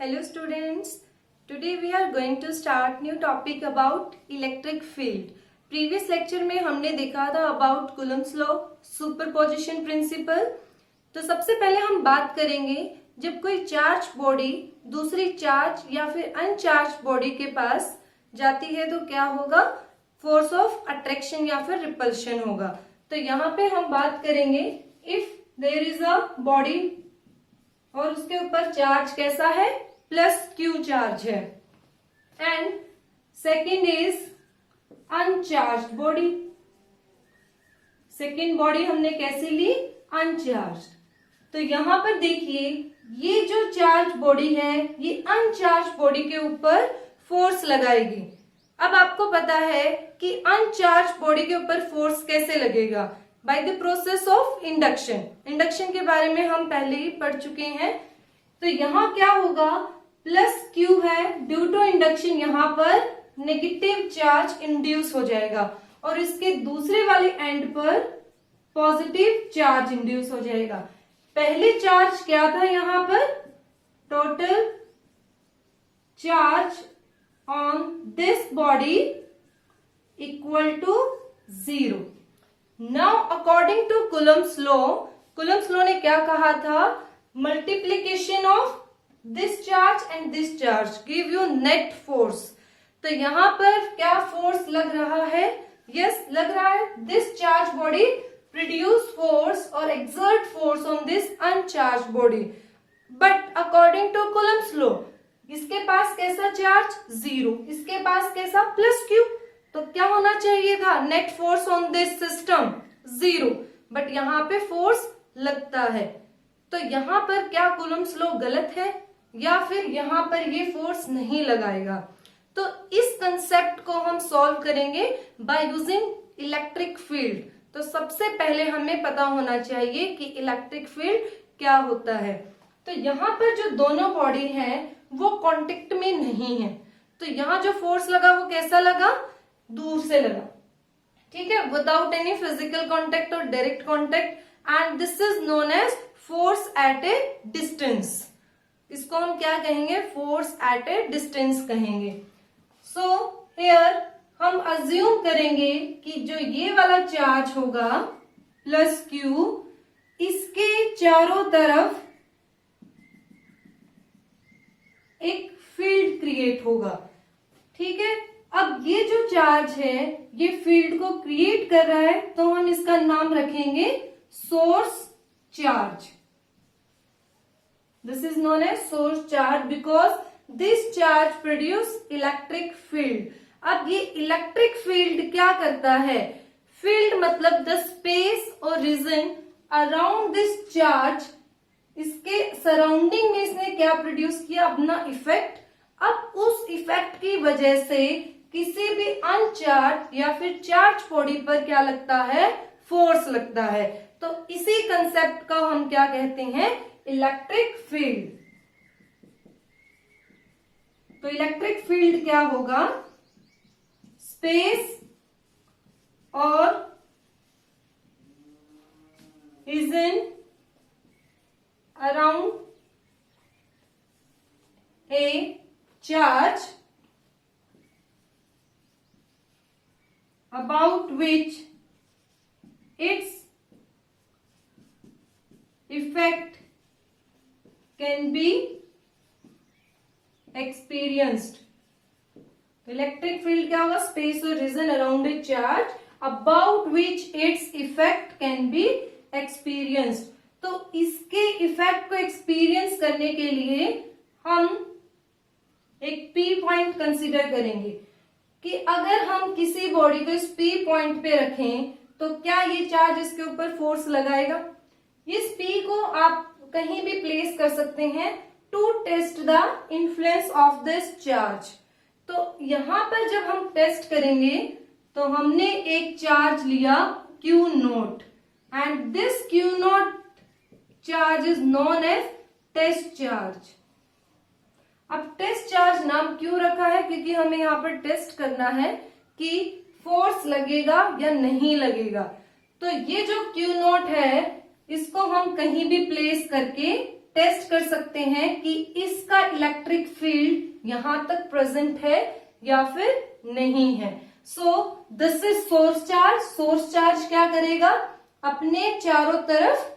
Hello students, today we are going to start new topic about electric field. Previous lecture में हमने देखा था about Coulomb's law, superposition principle. तो सबसे पहले हम बात करेंगे जब कोई चार्ज बॉडी दूसरी चार्ज या फिर अनचार्ज बॉडी के पास जाती है तो क्या होगा, फोर्स ऑफ अट्रैक्शन या फिर रिपल्शन होगा. तो यहाँ पे हम बात करेंगे if there is a body और उसके ऊपर चार्ज कैसा है, प्लस क्यू चार्ज है, and second is uncharged body. Second body हमने कैसे ली, अनचार्ज. तो यहां पर देखिए ये जो चार्ज बॉडी है ये अनचार्ज बॉडी के ऊपर फोर्स लगाएगी. अब आपको पता है कि अनचार्ज बॉडी के ऊपर फोर्स कैसे लगेगा, by the process of induction. Induction के बारे में हम पहले ही पढ़ चुके हैं. तो यहाँ क्या होगा, प्लस क्यू है, ड्यू टू इंडक्शन यहाँ पर नेगेटिव चार्ज इंड्यूस हो जाएगा और इसके दूसरे वाले एंड पर पॉजिटिव चार्ज इंड्यूस हो जाएगा. पहले चार्ज क्या था, यहाँ पर total charge on this body equal to 0. Now according to Coulomb's law ने क्या कहा था, multiplication of this charge and this charge give you net force. तो यहां पर क्या फोर्स लग रहा है, यस लग रहा है, this charge body produce force और exert force on this uncharge body. But according to Coulomb's law इसके पास कैसा चार्ज, 0, इसके पास कैसा, प्लस क्यू. तो क्या होना चाहिए था, net force on this system 0, but यहाँ पे फोर्स लगता है. तो यहाँ पर क्या कुलम्स लॉ गलत है या फिर यहाँ पर ये फोर्स नहीं लगाएगा. तो इस कंसेप्ट को हम सॉल्व करेंगे बाय यूजिंग इलेक्ट्रिक फील्ड. तो सबसे पहले हमें पता होना चाहिए कि इलेक्ट्रिक फील्ड क्या होता है. तो यहाँ पर जो दोनों बॉडी है वो कांटेक्ट में नहीं है, तो यहाँ जो फोर्स लगा वो कैसा लगा, दूर से लगा, ठीक है, विदाउट एनी फिजिकल कांटेक्ट और direct contact, and this is known as force at a distance. इसको हम क्या कहेंगे, फोर्स एट ए डिस्टेंस कहेंगे. सो हियर हम अज्यूम करेंगे कि जो ये वाला चार्ज होगा प्लस क्यू, इसके चारों तरफ एक फील्ड क्रिएट होगा, ठीक है. अब ये जो चार्ज है ये फील्ड को क्रिएट कर रहा है, तो हम इसका नाम रखेंगे source charge. This is known as source charge because this charge produce electric field. अब ये इलेक्ट्रिक फील्ड क्या करता है, फील्ड मतलब द स्पेस और रीजन अराउंड दिस चार्ज, इसके सराउंडिंग में इसने क्या प्रोड्यूस किया, अपना इफेक्ट. अब उस इफेक्ट की वजह से किसी भी अनचार्ज या फिर चार्ज बॉडी पर क्या लगता है, फोर्स लगता है. तो इसी कंसेप्ट का हम क्या कहते हैं, इलेक्ट्रिक फील्ड. तो इलेक्ट्रिक फील्ड क्या होगा, स्पेस और region around a charge about which its effect can be experienced. Electric field क्या होगा, स्पेस और region around a charge about which its effect can be experienced. तो इसके इफेक्ट को एक्सपीरियंस करने के लिए हम एक P पॉइंट कंसीडर करेंगे कि अगर हम किसी बॉडी को इस P पॉइंट पे रखें तो क्या ये चार्ज इसके ऊपर फोर्स लगाएगा. इस P को आप कहीं भी प्लेस कर सकते हैं to test the influence of this charge. तो यहां पर जब हम टेस्ट करेंगे तो हमने एक चार्ज लिया Q0 and this Q0 charge is known as test charge. अब टेस्ट चार्ज नाम क्यों रखा है, क्योंकि हमें यहाँ पर टेस्ट करना है कि फोर्स लगेगा या नहीं लगेगा. तो ये जो Q0 है इसको हम कहीं भी प्लेस करके टेस्ट कर सकते हैं कि इसका इलेक्ट्रिक फील्ड यहां तक प्रेजेंट है या फिर नहीं है। सो this is source charge. Source charge क्या करेगा, अपने चारों तरफ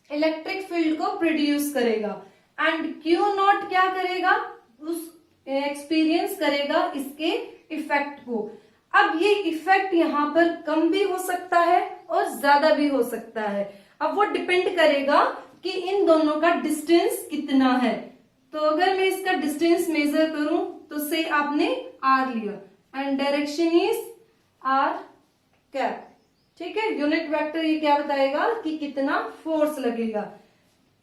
इलेक्ट्रिक फील्ड को प्रोड्यूस करेगा, एंड क्यू नॉट क्या करेगा, उस एक्सपीरियंस करेगा इसके इफेक्ट को। अब ये इफेक्ट यहाँ पर कम भी हो सकता है और ज्यादा भी हो सकता है। अब वो डिपेंड करेगा कि इन दोनों का डिस्टेंस कितना है। तो अगर मैं इसका डिस्टेंस मेजर करूं तो से आपने आर लिया and direction is R cap, ठीक है। यूनिट वेक्टर ये क्या बताएगा कि कितना फोर्स लगेगा।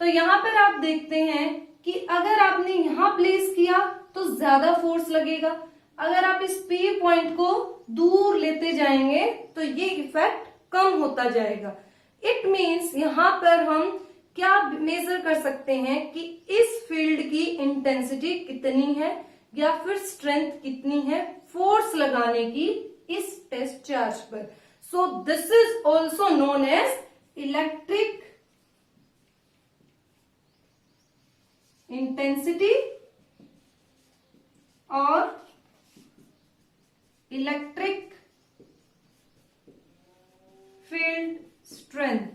तो यहां पर आप देखते हैं कि अगर आपने यहां प्लेस किया तो ज्यादा फोर्स लगेगा, अगर आप इस P पॉइंट को दूर लेते जाएंगे तो ये इफेक्ट कम होता जाएगा। इट मीन्स यहां पर हम क्या मेजर कर सकते हैं कि इस फील्ड की इंटेंसिटी कितनी है या फिर स्ट्रेंथ कितनी है फोर्स लगाने की इस टेस्ट चार्ज पर। So this is also known as electric intensity और इलेक्ट्रिक फील्ड स्ट्रेंथ,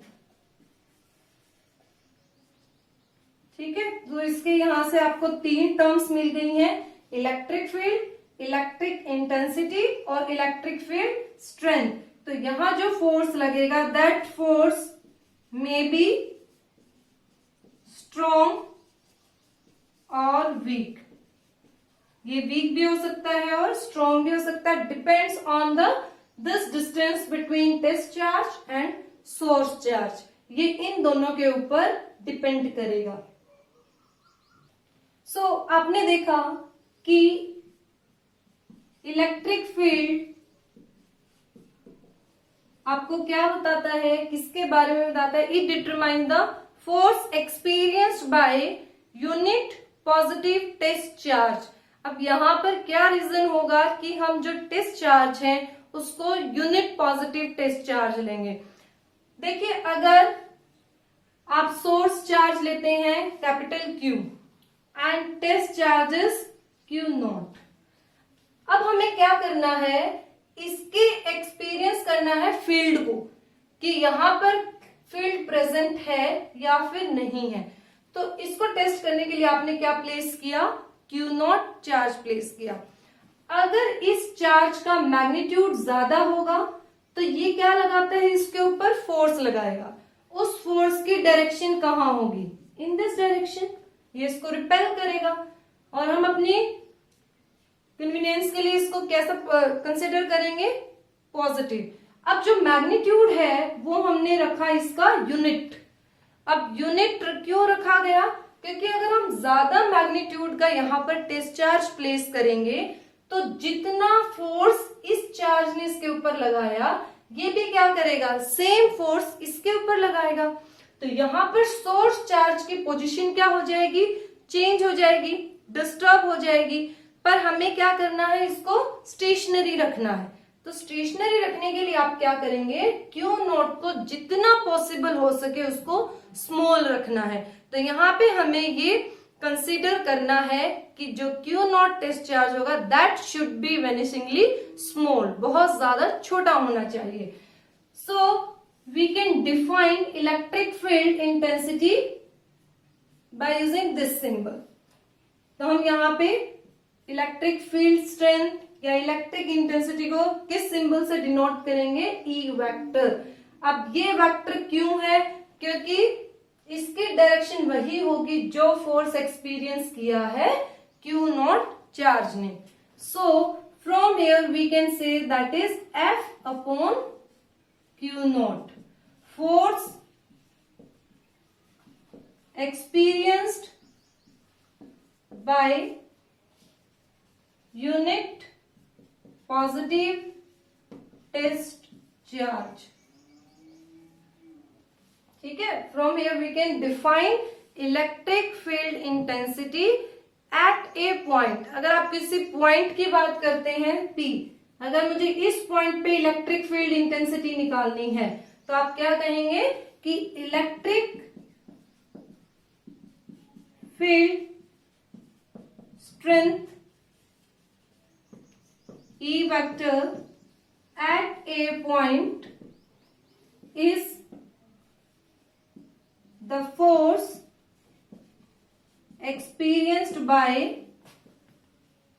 ठीक है। तो इसके यहां से आपको तीन टर्म्स मिल गई हैं, इलेक्ट्रिक फील्ड, इलेक्ट्रिक इंटेंसिटी और इलेक्ट्रिक फील्ड स्ट्रेंथ। तो यहां जो फोर्स लगेगा that force may be strong और वीक। ये वीक भी हो सकता है और स्ट्रॉन्ग भी हो सकता है, depends on the this distance between test charge and source charge. ये इन दोनों के ऊपर डिपेंड करेगा। सो आपने देखा कि इलेक्ट्रिक फील्ड आपको क्या बताता है, किसके बारे में बताता है, it determine the force experienced by unit positive test charge. अब यहां पर क्या रीजन होगा कि हम जो टेस्ट चार्ज है उसको यूनिट पॉजिटिव टेस्ट चार्ज लेंगे। देखिए अगर आप सोर्स चार्ज लेते हैं capital Q and test charges Q nought, अब हमें क्या करना है, इसके एक्सपीरियंस करना है फील्ड को कि यहां पर फील्ड प्रेजेंट है या फिर नहीं है। तो इसको टेस्ट करने के लिए आपने क्या प्लेस किया, Q नॉट चार्ज प्लेस किया। अगर इस चार्ज का मैग्नीट्यूड ज्यादा होगा तो ये क्या लगाता है, इसके ऊपर फोर्स लगाएगा। उस फोर्स की डायरेक्शन कहां होगी, इन दिस डायरेक्शन, ये इसको रिपेल करेगा और हम अपनी कन्वीनियंस के लिए इसको कैसा कंसिडर करेंगे, पॉजिटिव। अब जो मैग्नीट्यूड है वो हमने रखा इसका यूनिट। अब यूनिट क्यों रखा गया, क्योंकि अगर हम ज्यादा मैग्नीट्यूड का यहाँ पर टेस्ट चार्ज प्लेस करेंगे तो जितना फोर्स इस चार्ज ने इसके ऊपर लगाया ये भी क्या करेगा, सेम फोर्स इसके ऊपर लगाएगा। तो यहाँ पर सोर्स चार्ज की पोजीशन क्या हो जाएगी, चेंज हो जाएगी, डिस्टर्ब हो जाएगी। पर हमें क्या करना है, इसको स्टेशनरी रखना है। तो स्टेशनरी रखने के लिए आप क्या करेंगे, Q नॉट को जितना पॉसिबल हो सके उसको स्मॉल रखना है। तो यहाँ पे हमें ये कंसीडर करना है कि जो Q नॉट टेस्ट चार्ज होगा that should be vanishingly small, बहुत ज्यादा छोटा होना चाहिए। So we can define electric field intensity by using this symbol. तो हम यहाँ पे इलेक्ट्रिक फील्ड स्ट्रेंथ या इलेक्ट्रिक इंटेंसिटी को किस सिंबल से डिनोट करेंगे, E वेक्टर। अब ये वेक्टर क्यों है, क्योंकि इसकी डायरेक्शन वही होगी जो फोर्स एक्सपीरियंस किया है Q नॉट चार्ज ने। So from here we can say that is F upon Q nought, force experienced by unit positive test charge। ठीक है, from here we can define electric field intensity at a point. अगर आप किसी point की बात करते हैं P, अगर मुझे इस पॉइंट पे इलेक्ट्रिक फील्ड इंटेंसिटी निकालनी है तो आप क्या कहेंगे कि electric field strength E vector at a point is the force experienced by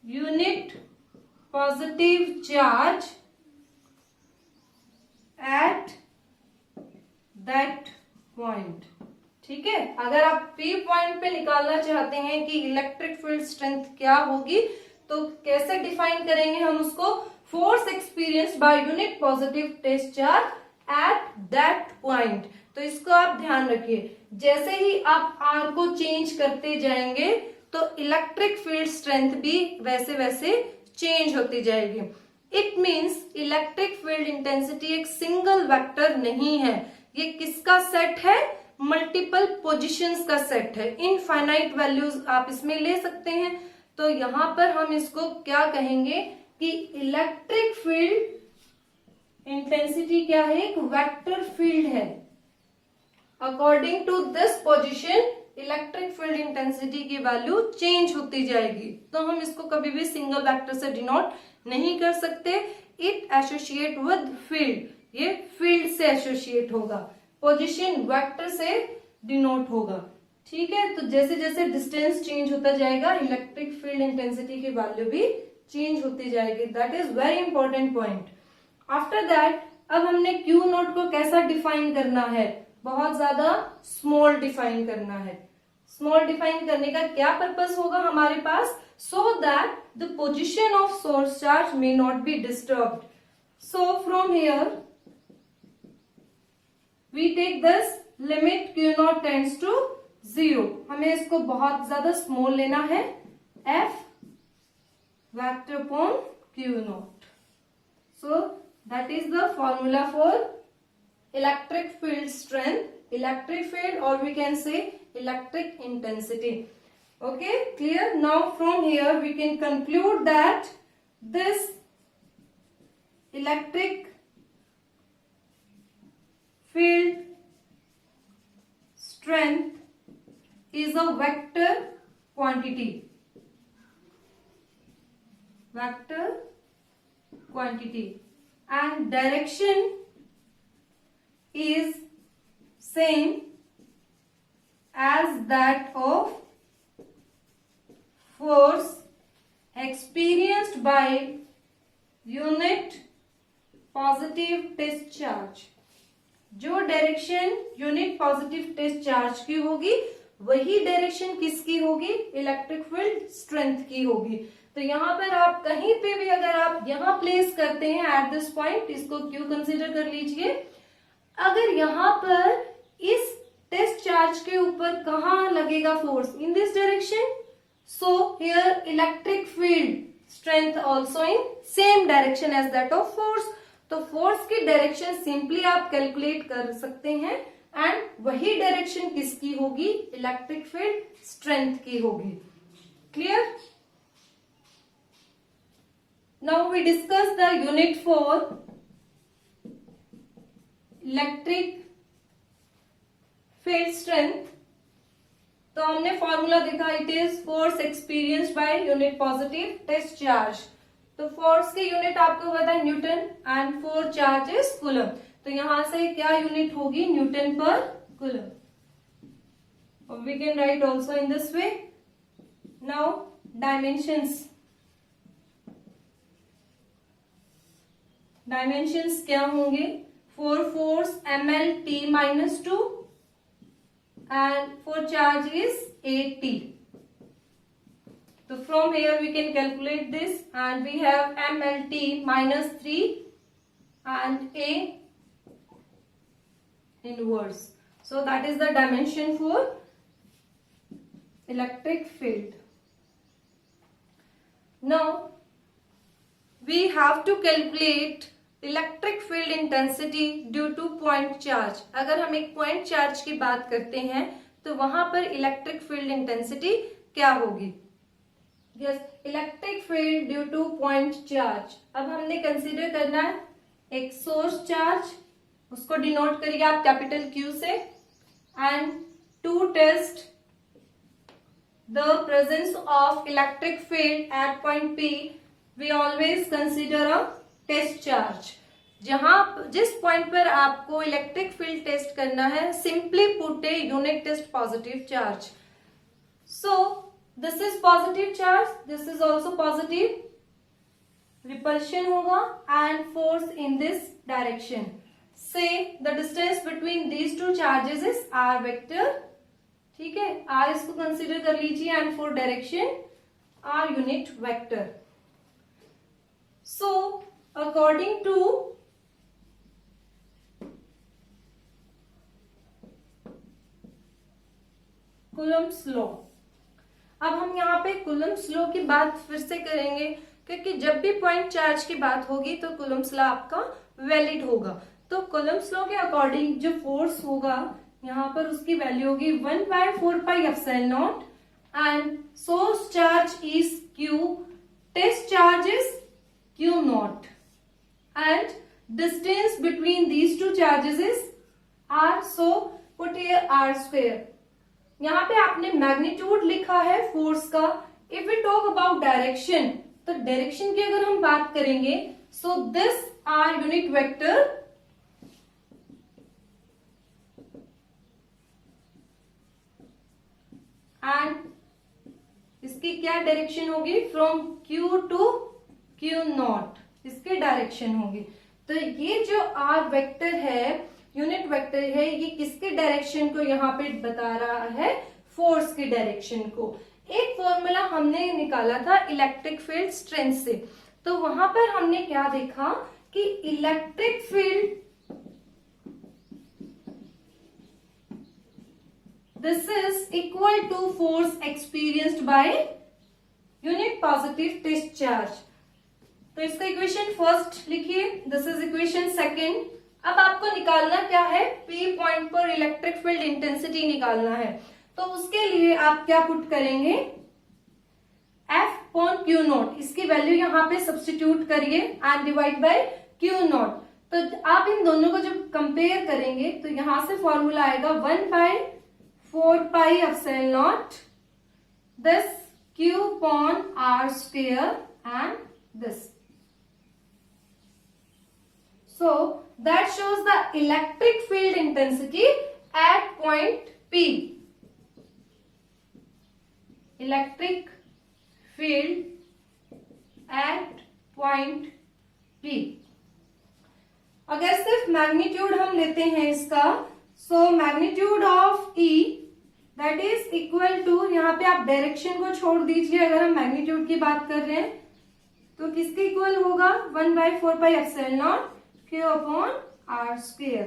unit positive charge at that point. ठीक है, अगर आप P पॉइंट पे निकालना चाहते हैं कि इलेक्ट्रिक फील्ड स्ट्रेंथ क्या होगी तो कैसे डिफाइन करेंगे हम उसको, force experienced by unit positive test charge at that point. तो इसको आप ध्यान रखिए, जैसे ही आप R को चेंज करते जाएंगे तो इलेक्ट्रिक फील्ड स्ट्रेंथ भी वैसे वैसे चेंज होती जाएगी। It means electric field intensity एक सिंगल वेक्टर नहीं है, ये किसका सेट है, मल्टीपल पोजीशंस का सेट है। इनफाइनाइट वैल्यूज आप इसमें ले सकते हैं। तो यहां पर हम इसको क्या कहेंगे कि इलेक्ट्रिक फील्ड इंटेंसिटी क्या है, एक वेक्टर फील्ड है। According to this position electric field intensity की वैल्यू चेंज होती जाएगी। तो हम इसको कभी भी सिंगल वेक्टर से डिनोट नहीं कर सकते। इट एसोसिएट विद फील्ड, ये फील्ड से एसोसिएट होगा, पोजीशन वेक्टर से डिनोट होगा। ठीक है, तो जैसे जैसे डिस्टेंस चेंज होता जाएगा इलेक्ट्रिक फील्ड इंटेंसिटी की वैल्यू भी चेंज होती जाएगी। That is very important point. After that अब हमने क्यू नोट को कैसा डिफाइन करना है, बहुत ज्यादा स्मॉल डिफाइन करना है। स्मॉल डिफाइन करने का क्या पर्पस होगा हमारे पास, so that the position of source charge may not be disturbed. So from here we take this limit q naught tends to 0। हमें इसको बहुत ज्यादा स्मॉल लेना है, F vector upon q naught. So that is the formula for electric field strength, electric field, or we can say electric intensity. Okay, clear? Now from here we can conclude that this electric field strength is a vector quantity. Vector quantity, and direction is same as that of force experienced by unit positive test charge। जो direction unit positive test charge की होगी वही direction किसकी होगी, electric field strength की होगी। तो यहाँ पर आप कहीं पे भी अगर आप यहाँ प्लेस करते हैं एट दिस पॉइंट, इसको क्यू कंसीडर कर लीजिए। अगर यहाँ पर इस टेस्ट चार्ज के ऊपर कहाँ लगेगा force, in this direction, so here electric field strength also in same direction as that of force. तो फोर्स की डायरेक्शन सिंपली आप कैलकुलेट कर सकते हैं एंड वही डायरेक्शन किसकी होगी, इलेक्ट्रिक फील्ड स्ट्रेंथ की होगी। Clear? Now we discuss the unit for electric field strength. तो हमने फॉर्मूला देखा, it is force experienced by unit positive test charge. तो फोर्स की यूनिट आपको पता है newton and for charge is coulomb. तो यहां से क्या यूनिट होगी, newton per coulomb. We can write also in this way. Now dimensions, dimensions क्या होंगे, for force ml t minus 2 and for charge is at। So from here we can calculate this and we have ml t minus 3 and a inverse. So that is the dimension for electric field. Now we have to calculate electric field intensity due to point charge. अगर हम एक point charge की बात करते हैं तो वहां पर इलेक्ट्रिक फील्ड इंटेंसिटी क्या होगी, yes, electric field due to point charge. अब हमने कंसीडर करना है एक सोर्स चार्ज, उसको डिनोट करिए आप कैपिटल क्यू से, and to test the presence of electric field at point P, we always consider a test charge. जहां जिस पॉइंट पर आपको इलेक्ट्रिक फील्ड टेस्ट करना है, simply put a unit test positive charge. So this is positive charge, this is also positive, repulsion होगा and force in this direction. Say the distance between these two charges is r vector. ठीक है, r इसको consider कर लीजिए and for direction r unit vector. So according to Coulomb's law, अब हम यहाँ पे कूलम्ब्स लॉ की बात फिर से करेंगे, क्योंकि जब भी पॉइंट चार्ज की बात होगी तो कूलम्ब्स लॉ आपका वैलिड होगा. तो कूलम्ब्स लॉ के अकॉर्डिंग जो फोर्स होगा यहाँ पर उसकी वैल्यू होगी 1/4πε0 and source charge is Q, test charge is Q0 and distance between these two charges is R. So put here R². यहाँ पे आपने मैग्नीट्यूड लिखा है फोर्स का. If we talk about direction, तो डायरेक्शन की अगर हम बात करेंगे, so this r unit vector and इसकी क्या डायरेक्शन होगी, फ्रॉम Q टू Q0 इसके डायरेक्शन होगी. तो ये जो आर वेक्टर है, यूनिट वेक्टर है, ये किसके डायरेक्शन को यहाँ पे बता रहा है, फोर्स के डायरेक्शन को. एक फॉर्मूला हमने निकाला था इलेक्ट्रिक फील्ड स्ट्रेंथ से, तो वहां पर हमने क्या देखा कि electric field this is equal to force experienced by unit positive test charge. तो इसका इक्वेशन फर्स्ट लिखिए, दिस इज इक्वेशन सेकेंड. अब आपको निकालना क्या है, P पॉइंट पर इलेक्ट्रिक फील्ड इंटेंसिटी निकालना है. तो उसके लिए आप क्या पुट करेंगे, F/Q0, इसकी वैल्यू यहाँ पे सब्स्टिट्यूट करिए एंड डिवाइड बाय Q0. तो आप इन दोनों को जब कंपेयर करेंगे तो यहां से फॉर्मूला आएगा 1/4πε0 this Q/R² and this. So that shows the electric field intensity at point P. Electric field at point P. अगर सिर्फ मैग्नीट्यूड हम लेते हैं इसका, so magnitude of E that is equal to, यहाँ पे आप डायरेक्शन को छोड़ दीजिए, अगर हम मैग्नीट्यूड की बात कर रहे हैं तो किसके इक्वल होगा, 1/4πε0 Q/R².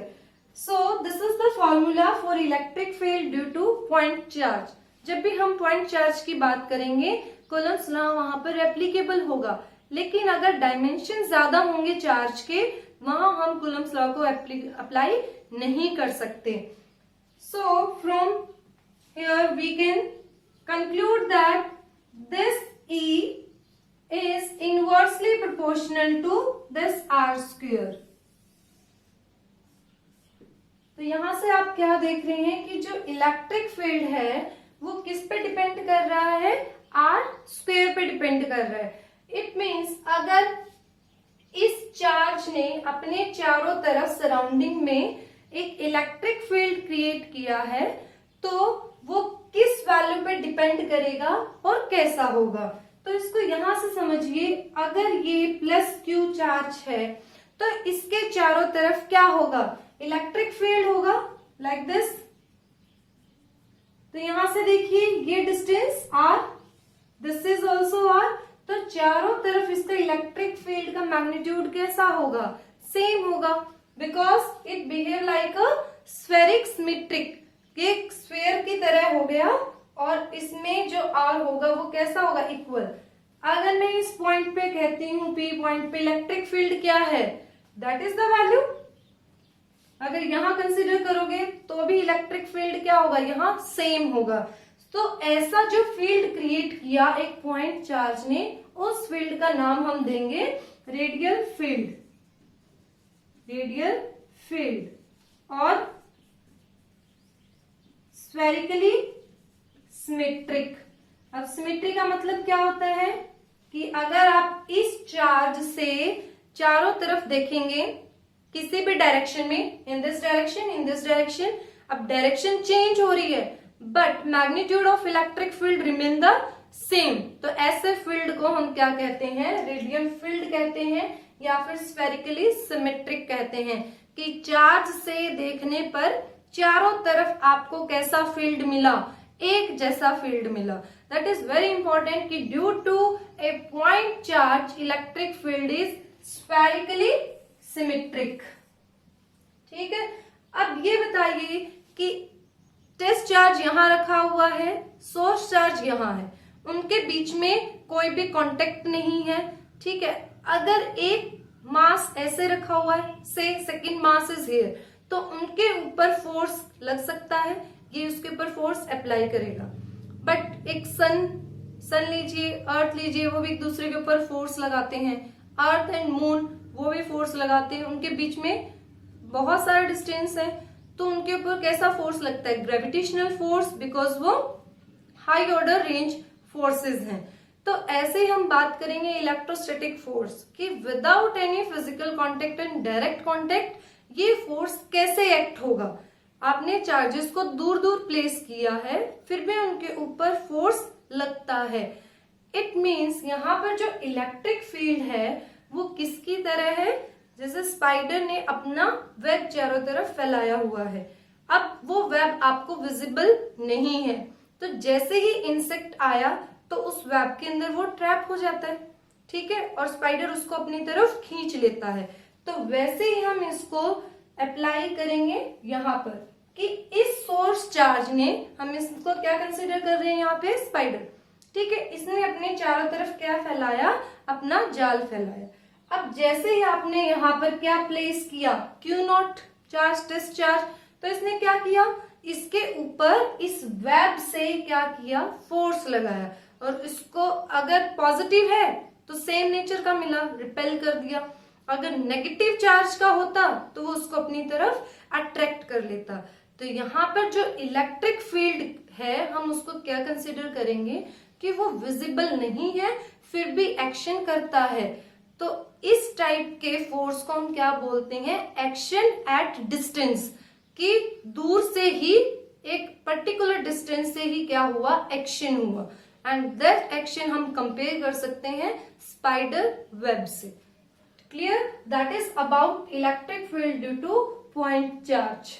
So this is the formula for electric field due to point charge. जब भी हम पॉइंट चार्ज की बात करेंगे, कूलम्ब्स लॉ वहां पर एप्लीकेबल होगा. लेकिन अगर डायमेंशन ज्यादा होंगे चार्ज के, वहां हम कूलम्ब्स लॉ को अप्लाई नहीं कर सकते. So from here we can conclude that this E is inversely proportional to this R². तो यहां से आप क्या देख रहे हैं कि जो इलेक्ट्रिक फील्ड है वो किस पे डिपेंड कर रहा है, R² पे डिपेंड कर रहा है. इट मीन्स अगर इस चार्ज ने अपने चारों तरफ सराउंडिंग में एक इलेक्ट्रिक फील्ड क्रिएट किया है, तो वो किस वैल्यू पे डिपेंड करेगा और कैसा होगा. तो इसको यहां से समझिए, अगर ये +Q चार्ज है तो इसके चारों तरफ क्या होगा, इलेक्ट्रिक फील्ड होगा लाइक दिस. तो यहां से देखिए ये distance R, this is also R. तो चारों तरफ इसका इलेक्ट्रिक फील्ड का मैग्नीट्यूड कैसा होगा, सेम होगा, because it behave like a spheric symmetric. एक स्फेयर की तरह हो गया और इसमें जो R होगा वो कैसा होगा, इक्वल. अगर मैं इस पॉइंट पे कहती हूँ P पॉइंट पे इलेक्ट्रिक फील्ड क्या है, दैट इज द वैल्यू. अगर यहां कंसिडर करोगे तो भी इलेक्ट्रिक फील्ड क्या होगा, यहां सेम होगा. तो ऐसा जो फील्ड क्रिएट किया एक पॉइंट चार्ज ने, उस फील्ड का नाम हम देंगे रेडियल फील्ड. रेडियल फील्ड और स्फेरिकली सिमेट्रिक. अब सिमेट्री का मतलब क्या होता है कि अगर आप इस चार्ज से चारों तरफ देखेंगे किसी भी डायरेक्शन में, इन this direction, in this direction, अब डायरेक्शन चेंज हो रही है but magnitude of electric field remain the same, तो ऐसे फील्ड को हम क्या कहते हैं, रेडियल फील्ड कहते हैं या फिर स्फेरिकली सिमेट्रिक कहते हैं, कि चार्ज से देखने पर चारों तरफ आपको कैसा फील्ड मिला, एक जैसा फील्ड मिला। दैट इज वेरी इंपॉर्टेंट कि due to a point charge electric field is spherically symmetric. ठीक है, अब ये बताइए कि टेस्ट चार्ज यहां रखा हुआ है, सोर्स चार्ज यहां है, उनके बीच में कोई भी कांटेक्ट नहीं है। ठीक है, अगर एक मास ऐसे रखा हुआ है, से सेकंड मास इज हियर, तो उनके ऊपर फोर्स लग सकता है, ये उसके ऊपर फोर्स अप्लाई करेगा। बट एक सन लीजिए, अर्थ लीजिए, वो भी एक दूसरे के ऊपर फोर्स लगाते हैं, अर्थ एंड मून वो भी फोर्स लगाते हैं, उनके बीच में बहुत सारा डिस्टेंस है, तो उनके ऊपर कैसा फोर्स लगता है, ग्रेविटेशनल फोर्स, बिकॉज वो हाई ऑर्डर रेंज फोर्सेस हैं। तो ऐसे ही हम बात करेंगे इलेक्ट्रोस्टैटिक फोर्स कि without any physical contact and direct contact ये फोर्स कैसे एक्ट होगा। आपने चार्जेस को दूर दूर प्लेस किया है, फिर भी उनके ऊपर फोर्स लगता है। इट मीन्स यहाँ पर जो इलेक्ट्रिक फील्ड है वो किसकी तरह है, जैसे स्पाइडर ने अपना वेब चारों तरफ फैलाया हुआ है, अब वो वेब आपको विजिबल नहीं है, तो जैसे ही इंसेक्ट आया तो उस वेब के अंदर वो ट्रैप हो जाता है। ठीक है, और स्पाइडर उसको अपनी तरफ खींच लेता है। तो वैसे ही हम इसको अप्लाई करेंगे यहाँ पर कि इस सोर्स चार्ज ने, हम इसको क्या कंसिडर कर रहे हैं यहाँ पे, स्पाइडर। ठीक है, इसने अपने चारों तरफ क्या फैलाया, अपना जाल फैलाया। अब जैसे ही आपने यहाँ पर क्या प्लेस किया, Q nought charge, test charge, तो इसने क्या किया, इसके ऊपर इस वेब से क्या किया, फोर्स लगाया, और इसको अगर पॉजिटिव है तो सेम नेचर का मिला, रिपेल कर दिया, अगर नेगेटिव चार्ज का होता तो वो उसको अपनी तरफ अट्रैक्ट कर लेता। तो यहाँ पर जो इलेक्ट्रिक फील्ड है हम उसको क्या कंसिडर करेंगे कि वो विजिबल नहीं है फिर भी एक्शन करता है। तो इस टाइप के फोर्स को हम क्या बोलते हैं, एक्शन एट डिस्टेंस, कि दूर से ही एक पर्टिकुलर डिस्टेंस से ही क्या हुआ, एक्शन हुआ, एंड दैट एक्शन हम कंपेयर कर सकते हैं स्पाइडर वेब से। Clear, that is about electric field due to point charge.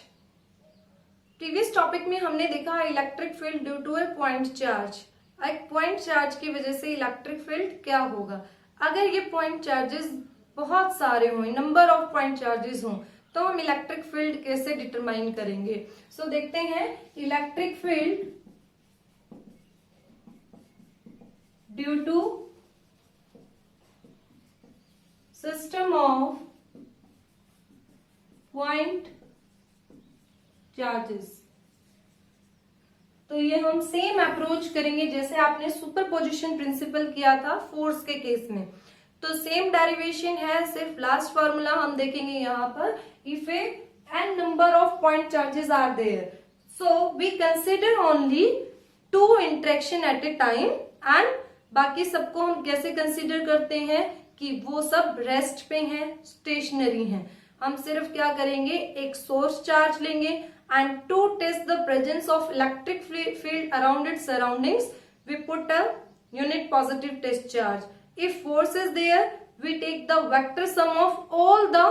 Previous topic में हमने देखा electric field due to a point charge. एक पॉइंट चार्ज की वजह से इलेक्ट्रिक फील्ड क्या होगा, अगर ये पॉइंट चार्जेस बहुत सारे हों, नंबर ऑफ पॉइंट चार्जेस हों, तो हम इलेक्ट्रिक फील्ड कैसे डिटरमाइन करेंगे। सो देखते हैं, electric field due to system of point charges. तो ये हम सेम अप्रोच करेंगे जैसे आपने सुपरपोजिशन प्रिंसिपल किया था फोर्स के केस में, तो सेम डेरिवेशन है, सिर्फ लास्ट फॉर्मूला हम देखेंगे यहाँ पर, if A n number of point charges are there, so we consider only two interaction at a time, and बाकी सबको हम कैसे कंसिडर करते हैं कि वो सब रेस्ट पे हैं, स्टेशनरी हैं। हम सिर्फ क्या करेंगे, एक सोर्स चार्ज लेंगे and to test the presence of electric field around its surroundings we put a unit positive test charge. If force is there we take the vector sum of all the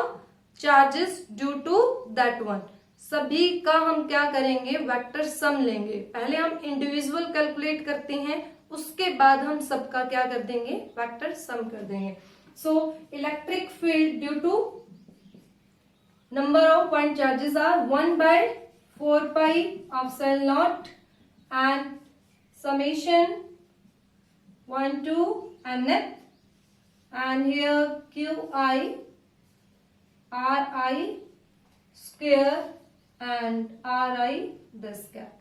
charges due to that one. सभी का हम क्या करेंगे, vector sum लेंगे। पहले हम individual calculate करते हैं, उसके बाद हम सबका क्या कर देंगे, वेक्टर सम कर देंगे। So electric field due to number of point charges are 1/4 pi epsilon naught and summation 1 to nth, and here qi ri square and ri this gap.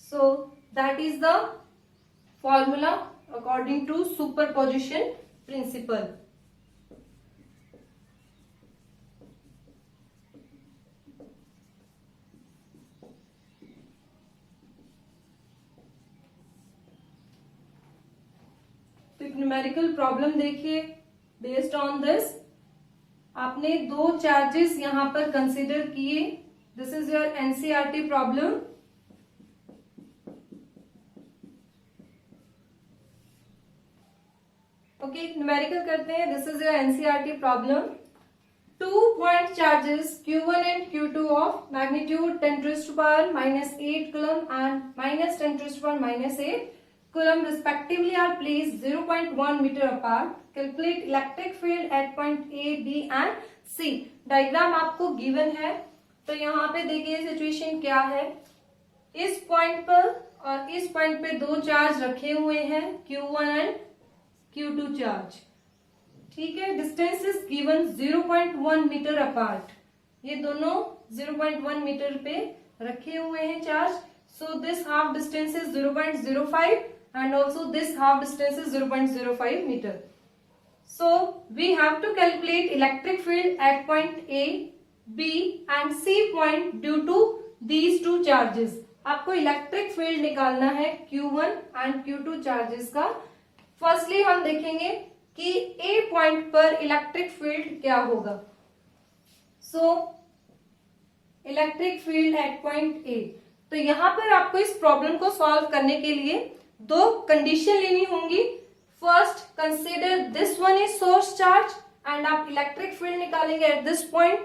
So that is the formula according to superposition principle. Numerical problem देखिए based on this. आपने दो charges यहां पर consider किए। This is your NCERT problem. Okay, numerical करते हैं। This is your NCERT problem. 2 point charges Q1 and Q2 of magnitude 10 raised to power -8 coulomb and -10 raised to power -8 coulomb respectively are placed 0.1 meter apart. Calculate electric field at point A, B and C. Diagram आपको given है, तो यहाँ पे देखिए situation क्या है। इस point पर और इस पॉइंट पे दो चार्ज रखे हुए हैं, Q1 एंड Q2 चार्ज। ठीक है, distance is given 0.1 metre apart. ये दोनों 0.1 मीटर पे रखे हुए हैं charge. So this half distance is 0.05 and also this half distance is 0.05 metre. So we have to calculate electric field at point A, B and C point due to these two charges. आपको electric field निकालना है Q1 and Q2 charges का। Firstly हम देखेंगे कि ए point पर electric field क्या होगा। सो इलेक्ट्रिक फील्ड एट पॉइंट ए। तो यहां पर आपको इस प्रॉब्लम को सॉल्व करने के लिए दो कंडीशन लेनी होंगी। First, consider this one is source charge and आप इलेक्ट्रिक फील्ड निकालेंगे eight this point.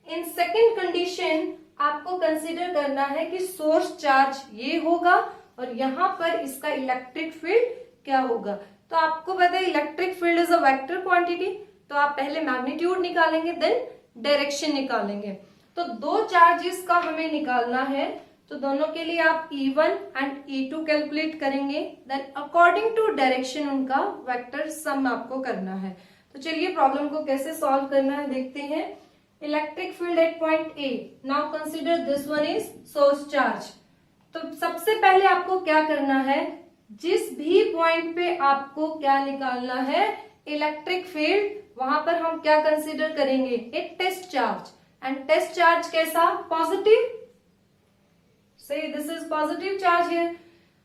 In second condition आपको कंसीडर करना है कि सोर्स चार्ज ये होगा और यहां पर इसका इलेक्ट्रिक फील्ड क्या होगा। तो आपको पता है electric field is a vector quantity, तो आप पहले मैग्नीट्यूड निकालेंगे देन डायरेक्शन निकालेंगे। तो दो चार्जेस का हमें निकालना है, तो दोनों के लिए आप E1 एंड E2 कैलकुलेट करेंगे, देन अकॉर्डिंग टू डायरेक्शन उनका वेक्टर सम आपको करना है। तो चलिए प्रॉब्लम को कैसे सॉल्व करना है देखते हैं। Electric field at point A, now consider this one is source charge. तो सबसे पहले आपको क्या करना है, जिस भी पॉइंट पे आपको क्या निकालना है इलेक्ट्रिक फील्ड, वहां पर हम क्या कंसीडर करेंगे, एक test charge. And test charge कैसा, positive. Say this is positive charge here.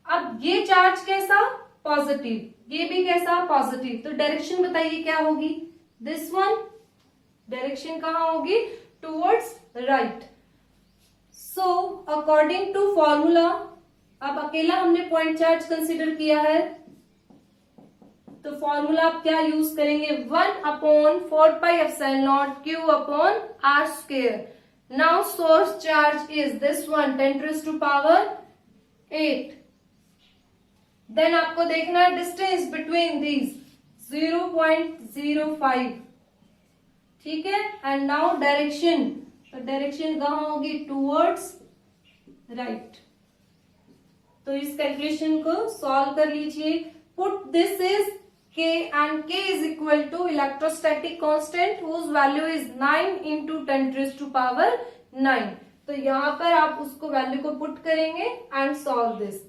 अब ये चार्ज कैसा, पॉजिटिव, ये भी कैसा, पॉजिटिव। तो डायरेक्शन बताइए क्या होगी, दिस वन। डायरेक्शन कहाँ होगी, towards right. So according to formula, अब अकेला हमने पॉइंट चार्ज कंसीडर किया है, तो फॉर्मूला आप क्या यूज करेंगे, 1/4πε0 Q/r²। Now source charge is this one 10 raised to power 8। Then आपको देखना है डिस्टेंस बिटवीन दीज 0.05। ठीक है, एंड नाउ डायरेक्शन, तो डायरेक्शन कहाँ होगी, टूवर्ड्स राइट। तो इस कैलकुलेशन को सॉल्व कर लीजिए। Put this is K and K is equal to electrostatic constant whose value is 9 into 10 raised to power 9। तो यहाँ पर आप उसको वैल्यू को पुट करेंगे and solve this.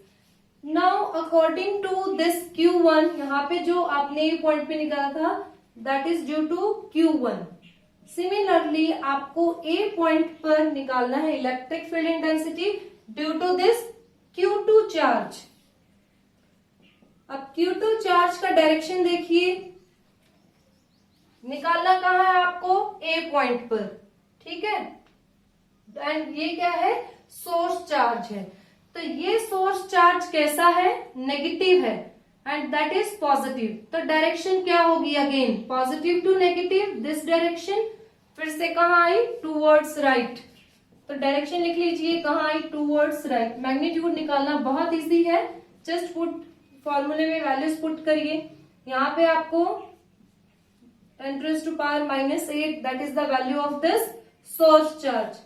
Now according to this Q1, यहाँ पे जो आपने ये पॉइंट पे निकाला था that is due to Q1। Similarly आपको A पॉइंट पर निकालना है electric field intensity due to this Q2 charge. अब Q2 चार्ज का डायरेक्शन देखिए, निकालना कहाँ है आपको, A पॉइंट पर। ठीक है, एंड ये क्या है, सोर्स चार्ज है। तो ये सोर्स चार्ज कैसा है, नेगेटिव है एंड दैट इज पॉजिटिव। तो डायरेक्शन क्या होगी, again positive to negative, this direction. फिर से कहाँ आई, टूवर्ड्स राइट। तो डायरेक्शन लिख लीजिए, कहाँ आई, टूवर्ड्स राइट। मैग्नीट्यूड निकालना बहुत इजी है, जस्ट पुट फॉर्मूले में वैल्यूज पुट करिए। यहाँ पे आपको 10 raised to power -8 that is the value of this source charge.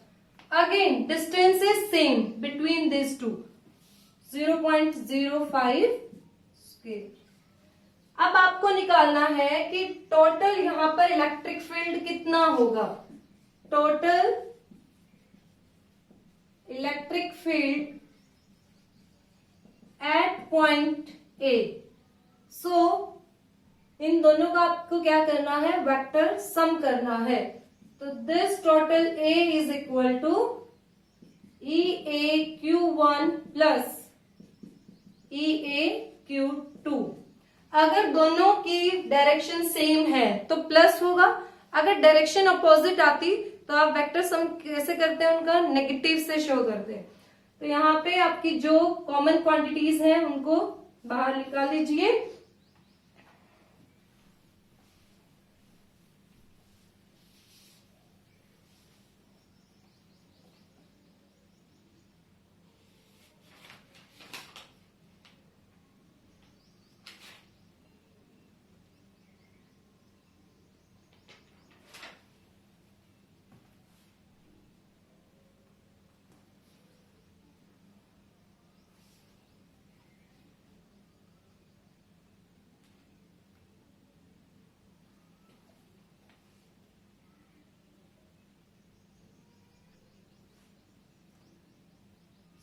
Again distance is same between this two 0.05 square. अब आपको निकालना है कि टोटल यहाँ पर इलेक्ट्रिक फील्ड कितना होगा। Total electric field at point A. So इन दोनों का आपको क्या करना है, वेक्टर सम करना है। तो this total A is equal to EA Q1 plus EA Q2। अगर दोनों की डायरेक्शन सेम है तो प्लस होगा, अगर डायरेक्शन अपोजिट आती तो आप वेक्टर सम कैसे करते हैं, उनका नेगेटिव से शो करते हैं। तो यहाँ पे आपकी जो कॉमन क्वांटिटीज हैं उनको बाहर निकाल लीजिए।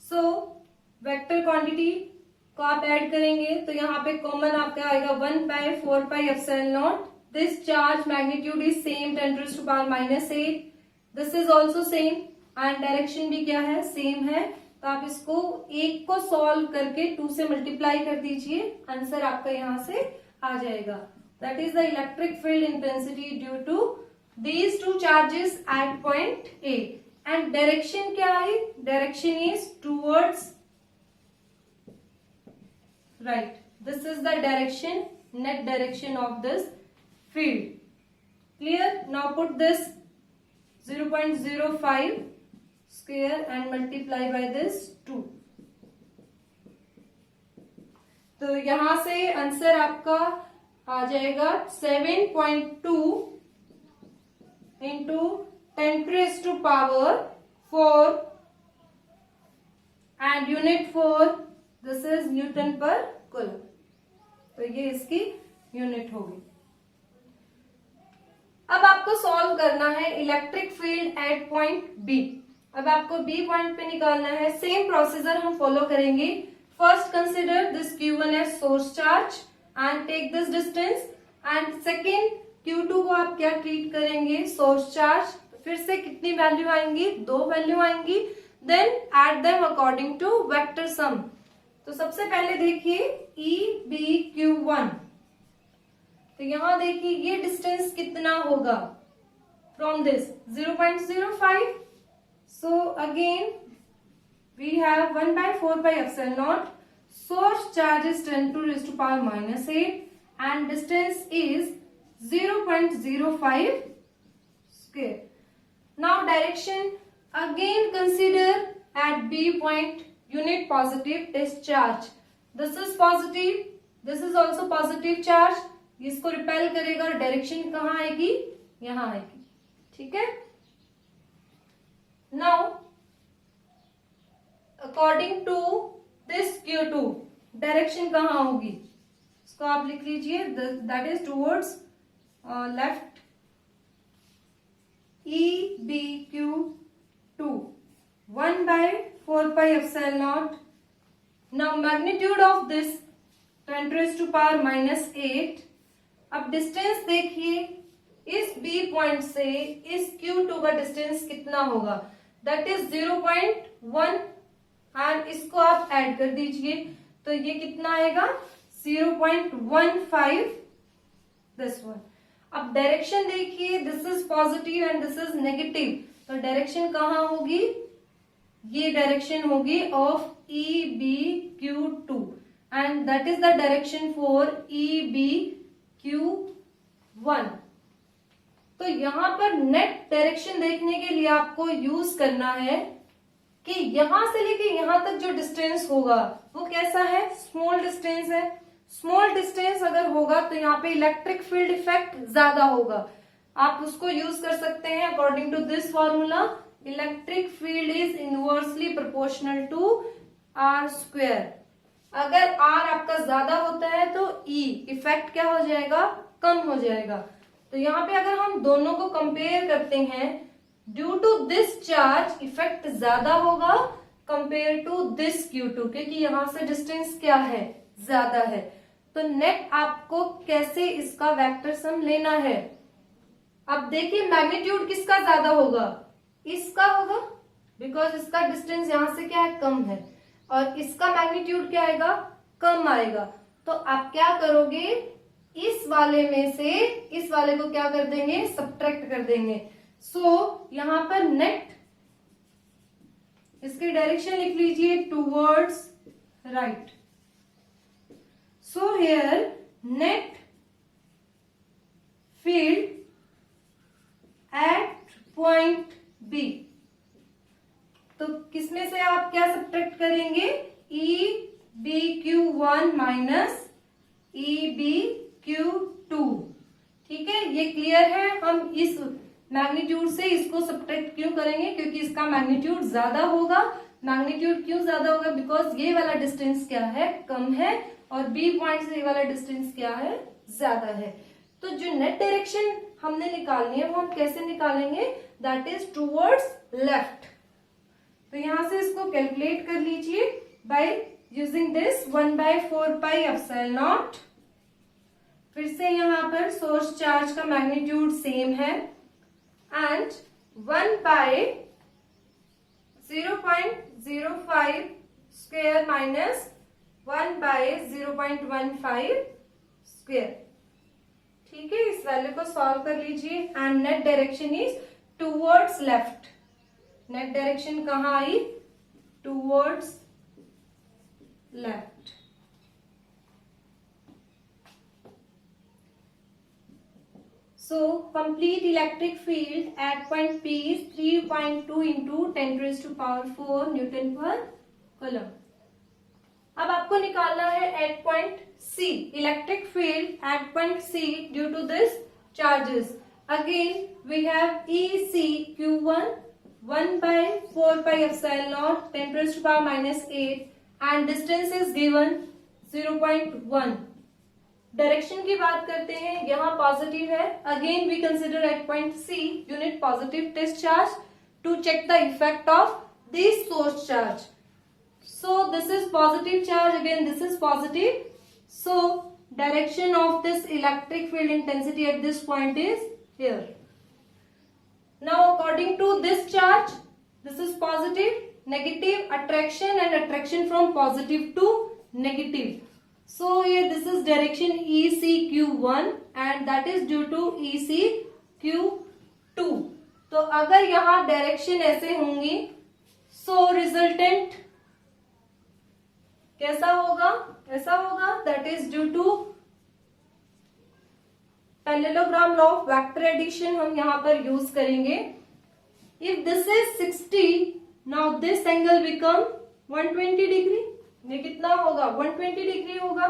सो वेक्टर क्वांटिटी को आप ऐड करेंगे तो यहाँ पे कॉमन आपका आएगा 1/4πε0। This charge magnitude is same 10⁻⁻8। This is also same and direction भी क्या है, सेम है। तो आप इसको एक को सॉल्व करके 2 से मल्टीप्लाई कर दीजिए, आंसर आपका यहाँ से आ जाएगा। That is the electric field intensity due to these two charges at point A. And direction क्या है, direction is towards right. This is the direction, net direction of this field. Clear? Now put this 0.05 square and multiply by this 2. तो यहां से answer आपका आ जाएगा 7.2 into 10⁻⁴ and unit for this is Newton per coulomb. तो ये इसकी unit होगी। अब आपको सॉल्व करना है electric field at point B. अब आपको बी पॉइंट पे निकालना है। सेम प्रोसीजर हम फॉलो करेंगे। First consider this Q1 as source charge and take this distance, and second Q2 को आप क्या ट्रीट करेंगे, सोर्स चार्ज। फिर से कितनी वैल्यू आएंगी, 2 वैल्यू आएंगी। Then add them according to vector sum. तो सबसे पहले देखिए EBQ1। तो यहां देखिए ये डिस्टेंस कितना होगा from this 0.05। So again we have 1/4πε0। Source charge is 10⁻⁻8 and distance is 0.05 square. Now direction again consider at B point unit positive discharge. This is positive, this is also positive charge. इसको repel करेगा और direction कहाँ आएगी, यहां आएगी। ठीक है। Now according to this Q2 direction कहाँ होगी, इसको आप लिख लीजिए। That is towards left EBQ2 1/4πε0। Now magnitude of this 10⁻⁻8। अब डिस्टेंस देखिए, इस B पॉइंट से इस Q2 का डिस्टेंस कितना होगा, दैट इज 0.1 एंड इसको आप ऐड कर दीजिए तो ये कितना आएगा 0.15 दिस वन। अब डायरेक्शन देखिए, this is positive and this is negative, तो डायरेक्शन कहाँ होगी, ये डायरेक्शन होगी of EBQ2 and that is the direction for EBQ1। तो यहां पर नेट डायरेक्शन देखने के लिए आपको यूज करना है कि यहां से लेके यहां तक जो डिस्टेंस होगा वो कैसा है, स्मॉल डिस्टेंस है। स्मॉल डिस्टेंस अगर होगा तो यहाँ पे इलेक्ट्रिक फील्ड इफेक्ट ज्यादा होगा। आप उसको यूज कर सकते हैं according to this formula, electric field is inversely proportional to R²। अगर R आपका ज्यादा होता है तो E इफेक्ट क्या हो जाएगा, कम हो जाएगा। तो यहाँ पे अगर हम दोनों को कंपेयर करते हैं, due to this charge effect ज्यादा होगा कंपेयर टू दिस Q2, क्योंकि यहां से डिस्टेंस क्या है, ज्यादा है। तो नेट आपको कैसे इसका वेक्टर सम लेना है। अब देखिए मैग्नीट्यूड किसका ज्यादा होगा, इसका होगा, बिकॉज इसका डिस्टेंस यहां से क्या है, कम है, और इसका मैग्नीट्यूड क्या आएगा, कम आएगा। तो आप क्या करोगे, इस वाले में से इस वाले को क्या कर देंगे, सब्ट्रैक्ट कर देंगे। सो यहां पर नेट, इसकी डायरेक्शन लिख लीजिए towards right. So here net field at point B, तो किसमें से आप क्या सब्ट्रैक्ट करेंगे, E B Q one minus E B Q two. ठीक है, ये क्लियर है। हम इस मैग्नीट्यूड से इसको सब्ट्रैक्ट क्यों करेंगे, क्योंकि इसका मैग्नीट्यूड ज्यादा होगा। मैग्नीट्यूड क्यों ज्यादा होगा, बिकॉज ये वाला डिस्टेंस क्या है, कम है, और बी पॉइंट से ये वाला डिस्टेंस क्या है, ज्यादा है। तो जो नेट डायरेक्शन हमने निकालनी है वो हम कैसे निकालेंगे, दैट इज टूवर्ड्स लेफ्ट। तो यहां से इसको कैलकुलेट कर लीजिए by using this 1/4 pi epsilon naught. फिर से यहां पर सोर्स चार्ज का मैग्नीट्यूड सेम है एंड 1/0.05 स्क्वायर माइनस 1/0.15 स्क्वायर। ठीक है, इस वैल्यू को सॉल्व कर लीजिए and net direction is towards left. Net direction कहाँ आई, towards left. So complete electric field at point P is 3.2 into 10⁴ Newton per coulomb. अब आपको निकालना है at point C, electric field at point C due to this charges. Again we have EC/Q1 1/4 pi epsilon naught 10⁻⁻8 and distance is given 0.1. Direction की बात करते हैं, यहाँ positive है। Again we consider at point C unit positive test charge to check the effect of this source charge. So this is positive charge, again this is positive. So direction of this electric field intensity at this point is here. Now according to this charge, this is positive, negative, attraction and attraction from positive to negative. So here this is direction EC/Q1 and that is due to EC/Q2. तो अगर यहाँ direction ऐसे होंगी, so resultant कैसा होगा, ऐसा होगा, that is due to parallelogram law of vector addition हम यहां पर यूज करेंगे। If this is 60, now this angle become 120 degree. ये कितना होगा, 120 डिग्री होगा।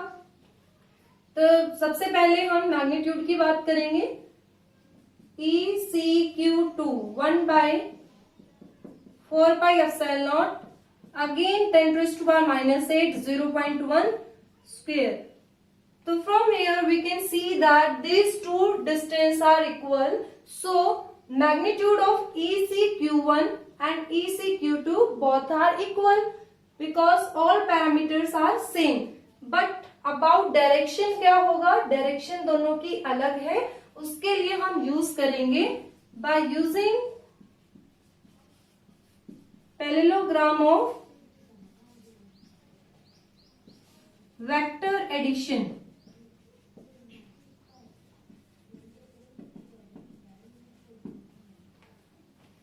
तो सबसे पहले हम मैग्नीट्यूड की बात करेंगे। EC/Q2 1/4 pi epsilon not again 10⁻⁻8 0.1 square. So from here we can see that these two distances are equal. So magnitude of EC/Q1 and EC/Q2 both are equal because all parameters are same. But about direction क्या होगा, direction दोनों की अलग है। उसके लिए हम use करेंगे by using parallelogram of vector addition.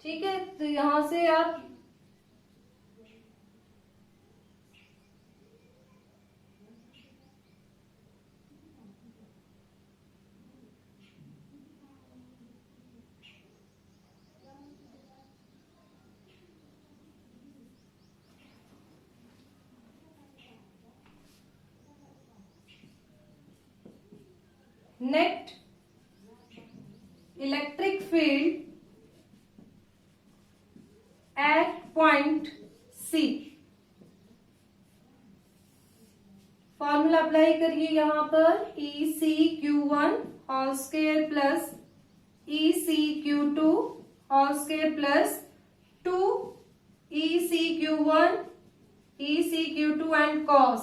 ठीक है, तो यहां से आप net electric field at point C, formula apply करिए यहां पर EC/Q1 whole square plus EC/Q2 whole square plus 2 EC/Q1 EC/Q2 and cos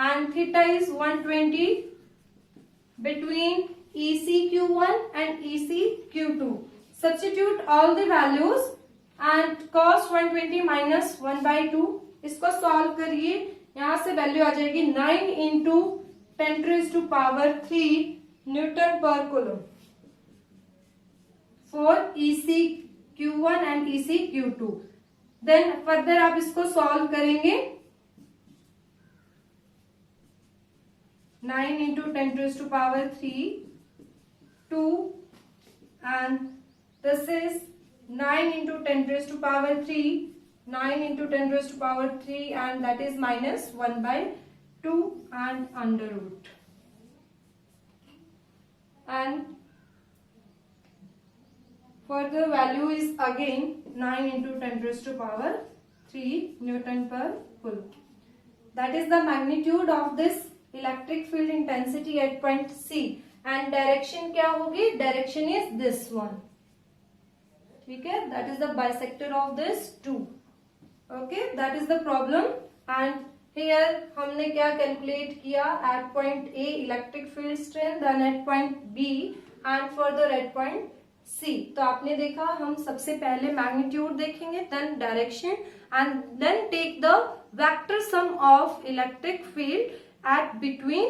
and theta is 120 between EC/Q1 and EC/Q2. Substitute all the values and cos 120 minus 1/2. इसको solve करिए, यहां से value आ जाएगी 9 into 10⁻³ Newton per coulomb for EC_Q1 and EC_Q2. Then further आप इसको solve करेंगे. 9 × 10⁻³ 2 and this is 9 × 10⁻³ 9 × 10⁻³ and that is -1/2 and under root. And further value is again 9 × 10⁻³ Newton per coulomb. That is the magnitude of this electric field intensity at point C. And direction क्या होगी? Direction is this one. ठीक है? That is the bisector of this 2. Okay, that is the problem. And here हमने क्या calculate किया? At point A electric field strength, then at point B and further at point C. तो आपने देखा, हम सबसे पहले मैग्नीट्यूड देखेंगे, then direction and then take the vector sum of electric field at between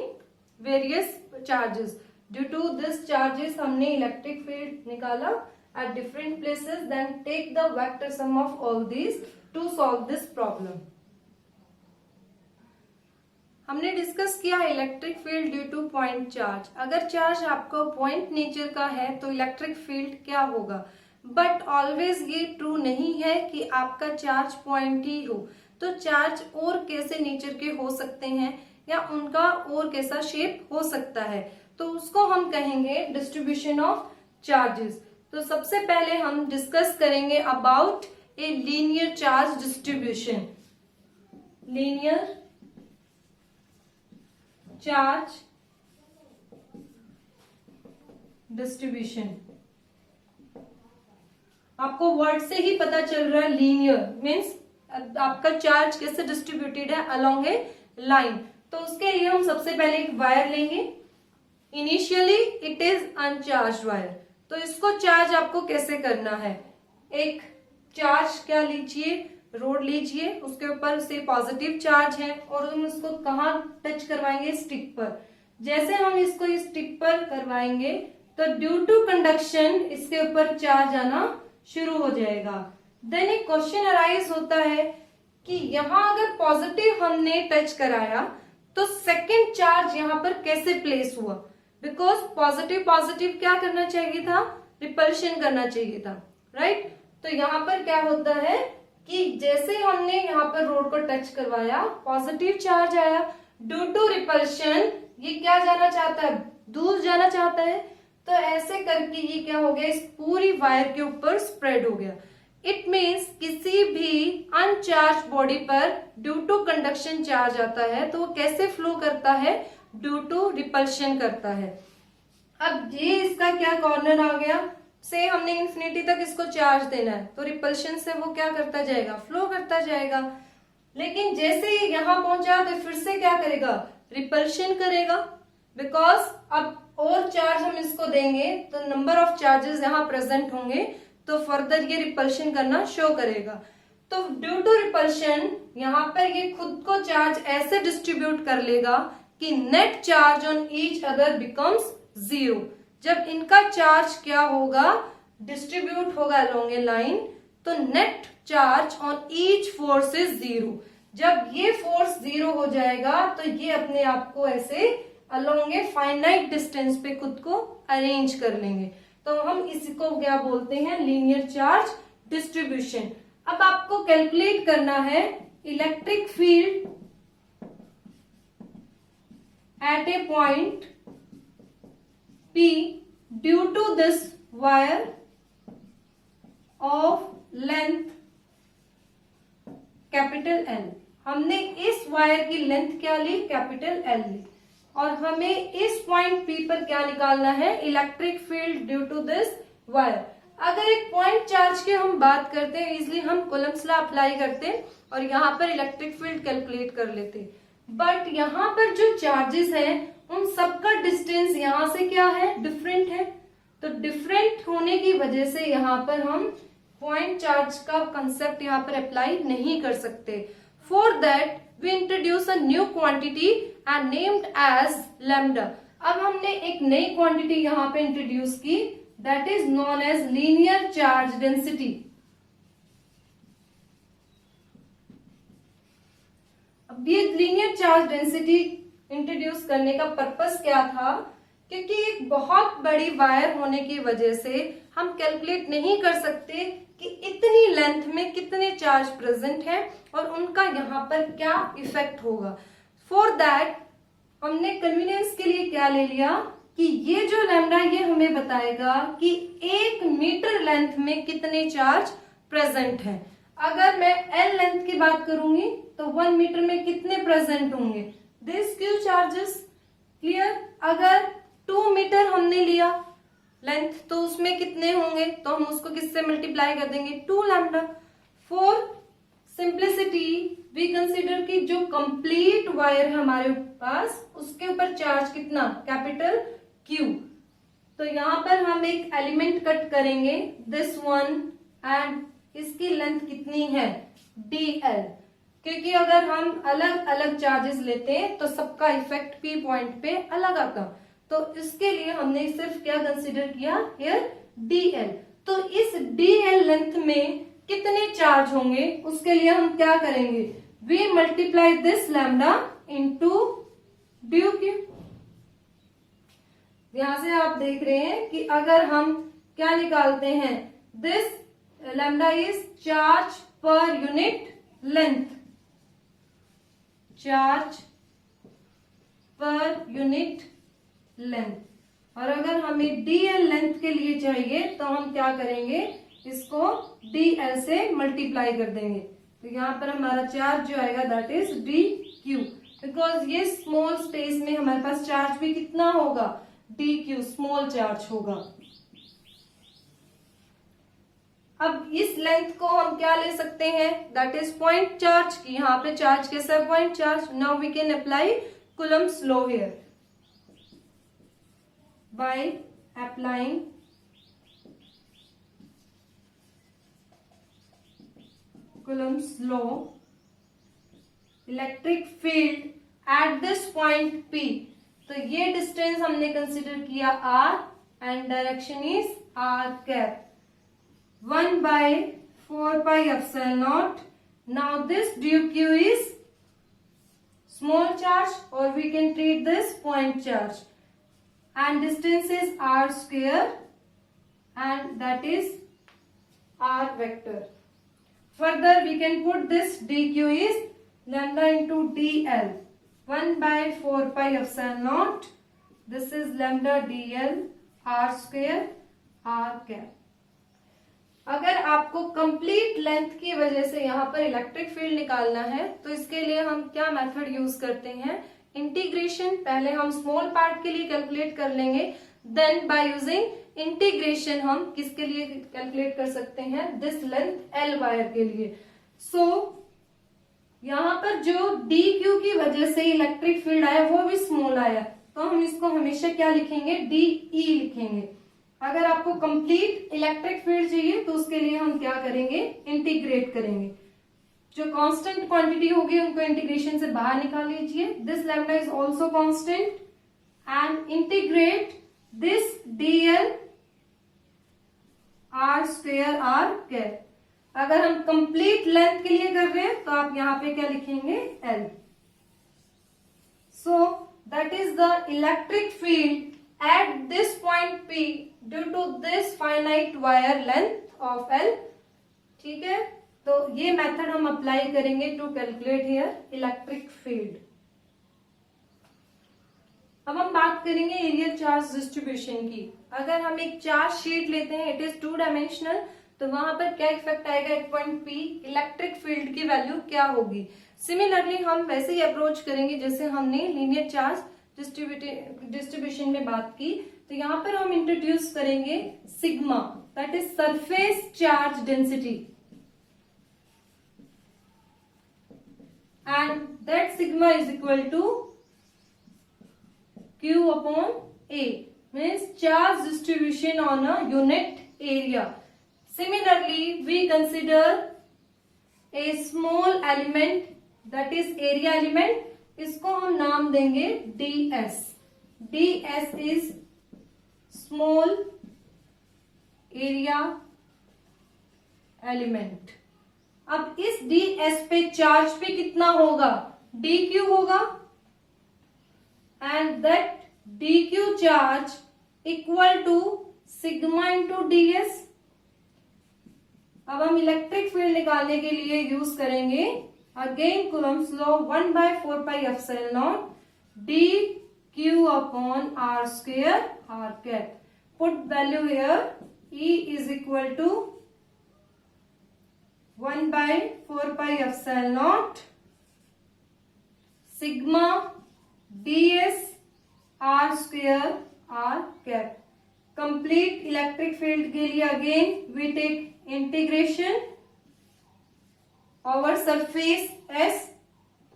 various charges. Due to this charges हमने electric field निकाला at different places, then take the vector sum of all these to solve this problem. हमने discuss किया electric field due to point charge. अगर charge आपका point nature का है तो electric field क्या होगा. बट ऑलवेज ये ट्रू नहीं है कि आपका चार्ज पॉइंट ही हो. तो चार्ज और कैसे नेचर के हो सकते हैं या उनका और कैसा शेप हो सकता है, तो उसको हम कहेंगे डिस्ट्रीब्यूशन ऑफ चार्जेस. तो सबसे पहले हम डिस्कस करेंगे about a linear charge distribution. Linear charge distribution. आपको वर्ड से ही पता चल रहा है लीनियर मीन्स आपका चार्ज कैसे डिस्ट्रीब्यूटेड है अलोंग ए लाइन. तो उसके लिए हम सबसे पहले एक वायर लेंगे. Initially it is अनचार्ज wire. तो इसको चार्ज आपको कैसे करना है. एक चार्ज क्या लीजिए, रोड लीजिए, उसके ऊपर से पॉजिटिव चार्ज है और हम इसको कहाँ टच करवाएंगे, स्टिक पर. जैसे हम इसको इस स्टिक पर करवाएंगे तो ड्यू टू कंडक्शन इसके ऊपर चार्ज आना शुरू हो जाएगा. देन एक क्वेश्चन अराइज होता है कि यहाँ अगर पॉजिटिव हमने टच कराया तो सेकेंड चार्ज यहाँ पर कैसे प्लेस हुआ. बिकॉज पॉजिटिव पॉजिटिव क्या करना चाहिए था, रिपल्शन करना चाहिए था, राइट. तो यहाँ पर क्या होता है कि जैसे हमने यहाँ पर रोड को टच करवाया पॉजिटिव चार्ज आया. ड्यू टू रिपल्शन ये क्या जाना चाहता है, दूर जाना चाहता है. तो ऐसे करके ये क्या हो गया, इस पूरी वायर के ऊपर स्प्रेड हो गया. इट मीन्स किसी भी अनचार्ज बॉडी पर ड्यू टू कंडक्शन चार्ज आता है तो वो कैसे फ्लो करता है, ड्यू टू रिपल्शन करता है. अब ये इसका क्या कॉर्नर आ गया, से हमने इन्फिनिटी तक इसको चार्ज देना है तो रिपल्शन से वो क्या करता जाएगा, फ्लो करता जाएगा. लेकिन जैसे ये यहाँ पहुंचा तो फिर से क्या करेगा, रिपल्शन करेगा. बिकॉज अब और चार्ज हम इसको देंगे तो नंबर ऑफ चार्जेस यहाँ प्रेजेंट होंगे तो फर्दर ये रिपल्शन करना शो करेगा. तो ड्यू टू रिपल्शन यहाँ पर ये खुद को चार्ज ऐसे डिस्ट्रीब्यूट कर लेगा कि net charge on each other becomes 0. जब इनका चार्ज क्या होगा, डिस्ट्रीब्यूट होगा अलोंग ए लाइन, तो net charge on each force is 0. जब ये फोर्स 0 हो जाएगा तो ये अपने आप को ऐसे अलोंग ए फाइनाइट डिस्टेंस पे खुद को अरेंज कर लेंगे. तो हम इसको क्या बोलते हैं, लीनियर चार्ज डिस्ट्रीब्यूशन. अब आपको कैलकुलेट करना है electric field eight a point P due to this wire of length capital L. हमने इस वायर की लेंथ क्या ली, कैपिटल L ली. और हमें इस पॉइंट P पर क्या निकालना है, electric field due to this wire. अगर एक पॉइंट चार्ज की हम बात करते हैं इजिली हम कूलम्ब्स लॉ अप्लाई करते और यहाँ पर इलेक्ट्रिक फील्ड कैलकुलेट कर लेते. बट यहाँ पर जो चार्जेस हैं उन सबका डिस्टेंस यहाँ से क्या है, डिफरेंट है. तो डिफरेंट होने की वजह से यहाँ पर हम पॉइंट चार्ज का कंसेप्ट यहाँ पर अप्लाई नहीं कर सकते. For that we introduce a new quantity and named as lambda. अब हमने एक नई क्वांटिटी यहाँ पे इंट्रोड्यूस की, that is known as linear charge density. अब ये linear charge density इंट्रोड्यूस करने का पर्पस क्या था? क्योंकि एक बहुत बड़ी वायर होने की वजह से हम कैलकुलेट नहीं कर सकते कि इतनी लेंथ में कितने चार्ज प्रेजेंट हैं और उनका यहाँ पर क्या इफेक्ट होगा. फॉर दैट हमने कन्वीनियंस के लिए क्या ले लिया कि ये जो लैम्डा ये हमें बताएगा कि 1 मीटर लेंथ में कितने चार्ज प्रेजेंट हैं. अगर मैं एल लेंथ की बात करूंगी तो 1 मीटर में कितने प्रेजेंट होंगे, दिस क्यू चार्जेस. क्लियर. अगर 2 मीटर हमने लिया लेंथ तो उसमें कितने होंगे, तो हम उसको किससे मल्टीप्लाई कर देंगे, 2 lambda. For simplicity we consider कि जो कंप्लीट वायर है हमारे पास उसके ऊपर चार्ज कितना, कैपिटल क्यू. तो यहाँ पर हम एक एलिमेंट कट करेंगे, दिस वन, एंड इसकी लेंथ कितनी है, dl. क्योंकि अगर हम अलग अलग चार्जेस लेते हैं तो सबका इफेक्ट पी पॉइंट पे अलग आता, तो इसके लिए हमने सिर्फ क्या कंसीडर किया हियर, dl. तो इस dl लेंथ में कितने चार्ज होंगे उसके लिए हम क्या करेंगे, we multiply this lambda into d q. यहां से आप देख रहे हैं कि अगर हम क्या निकालते हैं, this lambda is charge per unit length, charge per unit length. और अगर हमें dl लेंथ के लिए चाहिए तो हम क्या करेंगे, इसको dl से मल्टीप्लाई कर देंगे. तो यहाँ पर हमारा चार्ज जो आएगा दैट इज dq, बिकॉज ये स्मॉल स्पेस में हमारे पास चार्ज भी कितना होगा, dq, स्मॉल चार्ज होगा. अब इस लेंथ को हम क्या ले सकते हैं, दैट इज पॉइंट चार्ज की. यहाँ पे चार्ज कैसा है, point charge. Now we can apply Coulomb's law here. by applying Coulomb's law, electric field at this point P. तो ये डिस्टेंस हमने कंसिडर किया R and direction is R cap. 1/4 pi epsilon naught. Now this dq is small charge or we can treat this point charge. And distance is r square and that is r vector. Further we can put this dq is lambda into dl. 1/4 pi epsilon naught. This is lambda dl r square r cap. अगर आपको complete length की वजह से यहाँ पर electric field निकालना है तो इसके लिए हम क्या मेथड यूज करते हैं, इंटीग्रेशन. पहले हम स्मॉल पार्ट के लिए कैलकुलेट कर लेंगे, देन बाय यूजिंग इंटीग्रेशन हम किसके लिए कैलकुलेट कर सकते हैं, दिस लेंथ एल वायर के लिए. सो यहाँ पर जो डी क्यू की वजह से इलेक्ट्रिक फील्ड आया वो भी स्मॉल आया, तो हम इसको हमेशा क्या लिखेंगे, डी ई लिखेंगे. अगर आपको कंप्लीट इलेक्ट्रिक फील्ड चाहिए तो उसके लिए हम क्या करेंगे, इंटीग्रेट करेंगे. जो कांस्टेंट क्वांटिटी होगी उनको इंटीग्रेशन से बाहर निकाल लीजिए. This lambda is also constant and integrate this dl r square r cap. अगर हम कंप्लीट लेंथ के लिए कर रहे हैं तो आप यहां पे क्या लिखेंगे, L. So that is the electric field at this point P due to this finite wire length of L. ठीक है, तो ये मेथड हम अप्लाई करेंगे to calculate here electric field. अब हम बात करेंगे एरियल चार्ज डिस्ट्रीब्यूशन की. अगर हम एक चार्ज शीट लेते हैं, इट इज 2 डायमेंशनल, तो वहां पर क्या इफेक्ट आएगा at point P, electric field की वैल्यू क्या होगी. सिमिलरली हम वैसे ही अप्रोच करेंगे जैसे हमने लीनियर चार्ज डिस्ट्रीब्यूशन में बात की. तो यहाँ पर हम इंट्रोड्यूस करेंगे sigma, that is surface charge density, and that sigma is equal to Q upon A, means charge distribution on a unit area. Similarly, we consider a small element that is area element, इसको हम नाम देंगे ds. ds is small area element. अब इस ds पे charge पे कितना होगा, dq होगा, and that dq charge equal to sigma into ds. अब हम इलेक्ट्रिक फील्ड निकालने के लिए यूज करेंगे again Coulomb's law, 1/4πε0 dq upon r square r cap. Put value here, E is equal to 1/4πε0 sigma ds r square r cap. Complete electric field के लिए again we take integration over surface S.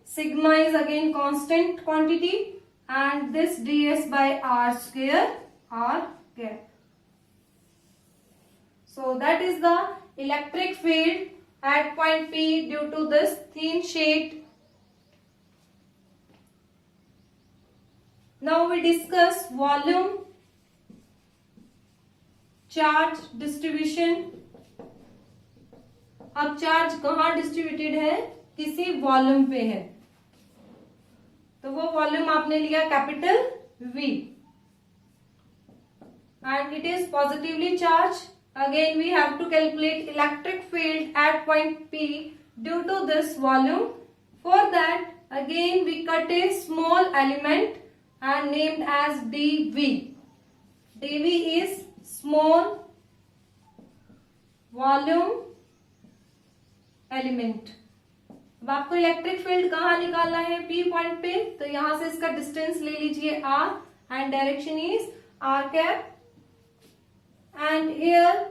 Sigma is again constant quantity and this ds by r square r cap. So that is the electric field at point P due to this thin sheet. Now we discuss volume charge distribution. अब charge कहाँ distributed है, किसी volume पे है, तो वो volume आपने लिया capital V and it is positively charged. Again we have to calculate electric field at point P due to this volume. For that again we cut a small element and named as dV. dV is small volume element. अब आपको electric field कहाँ निकालना है, P point पे, तो यहां से इसका डिस्टेंस ले लीजिए R and direction is R cap. And here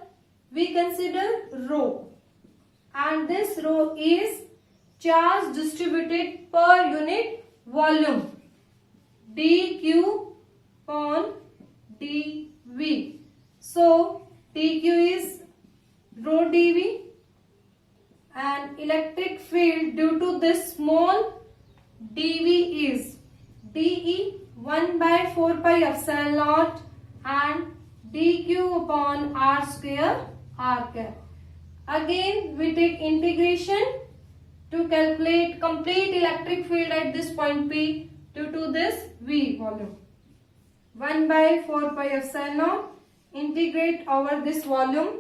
we consider rho, and this rho is charge distributed per unit volume, dq upon dv. So dq is rho dv, and electric field due to this small dv is dE 1/4πε0 and dq upon r square r cap. Again we take integration to calculate complete electric field at this point P due to this V volume. 1/4πε0 integrate over this volume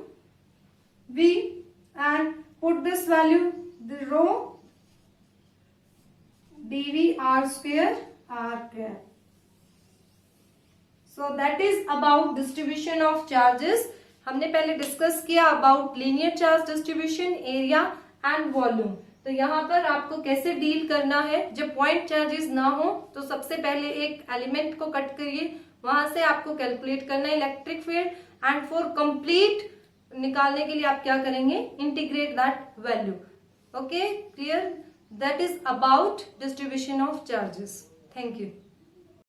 V and put this value, the rho dV r square r cap. So that is about distribution of charges. हमने पहले discuss किया about linear charge distribution, area and volume. तो यहाँ पर आपको कैसे deal करना है, जब पॉइंट चार्जेस ना हो तो सबसे पहले एक एलिमेंट को कट करिए, वहां से आपको कैलकुलेट करना है electric field, and for complete निकालने के लिए आप क्या करेंगे, integrate that value. Okay, clear? That is about distribution of charges. Thank you.